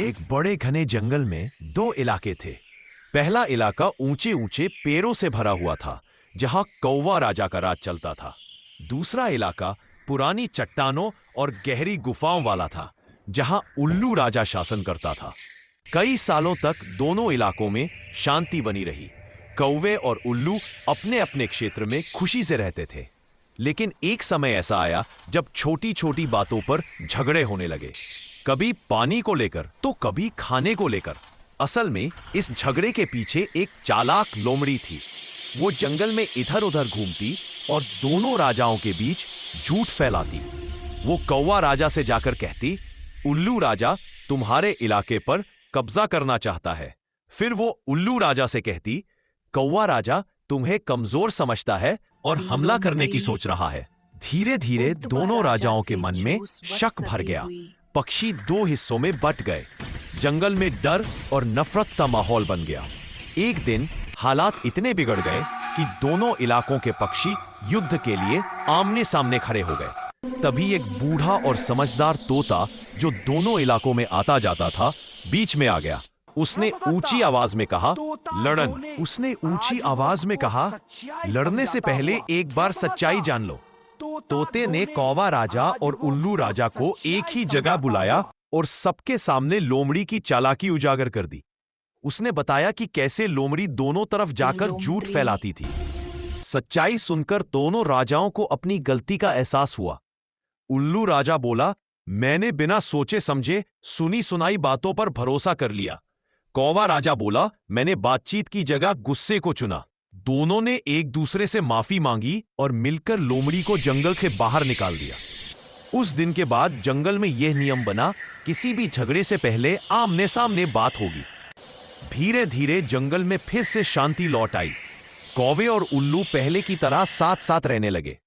एक बड़े घने जंगल में दो इलाके थे। पहला इलाका ऊंचे ऊंचे पेड़ों से भरा हुआ था, जहां कौवा राजा का राज चलता था। दूसरा इलाका पुरानी चट्टानों और गहरी गुफाओं वाला था, जहां उल्लू राजा शासन करता था। कई सालों तक दोनों इलाकों में शांति बनी रही। कौवे और उल्लू अपने अपने क्षेत्र में खुशी से रहते थे। लेकिन एक समय ऐसा आया जब छोटी छोटी बातों पर झगड़े होने लगे, कभी पानी को लेकर तो कभी खाने को लेकर। असल में इस झगड़े के पीछे एक चालाक लोमड़ी थी। वो जंगल में इधर उधर घूमती और दोनों राजाओं के बीच झूठ फैलाती। वो कौवा राजा से जाकर कहती, उल्लू राजा तुम्हारे इलाके पर कब्जा करना चाहता है। फिर वो उल्लू राजा से कहती, कौवा राजा तुम्हें कमजोर समझता है और हमला करने की सोच रहा है। धीरे धीरे दोनों राजाओं के मन में शक भर गया। पक्षी दो हिस्सों में बट गए। जंगल में डर और नफरत का माहौल बन गया। एक दिन हालात इतने बिगड़ गए कि दोनों इलाकों के पक्षी युद्ध के लिए आमने सामने खड़े हो गए। तभी एक बूढ़ा और समझदार तोता, जो दोनों इलाकों में आता जाता था, बीच में आ गया। उसने ऊंची आवाज में कहा, लड़न। उसने ऊंची आवाज में कहा, लड़ने से पहले एक बार सच्चाई जान लो। तोते ने कौवा राजा और उल्लू राजा को एक ही जगह बुलाया और सबके सामने लोमड़ी की चालाकी उजागर कर दी। उसने बताया कि कैसे लोमड़ी दोनों तरफ जाकर झूठ फैलाती थी। सच्चाई सुनकर दोनों राजाओं को अपनी गलती का एहसास हुआ। उल्लू राजा बोला, मैंने बिना सोचे समझे सुनी सुनाई बातों पर भरोसा कर लिया। कौवा राजा बोला, मैंने बातचीत की जगह गुस्से को चुना। दोनों ने एक दूसरे से माफी मांगी और मिलकर लोमड़ी को जंगल से बाहर निकाल दिया। उस दिन के बाद जंगल में यह नियम बना, किसी भी झगड़े से पहले आमने सामने बात होगी। धीरे धीरे जंगल में फिर से शांति लौट आई। कौवे और उल्लू पहले की तरह साथ साथ रहने लगे।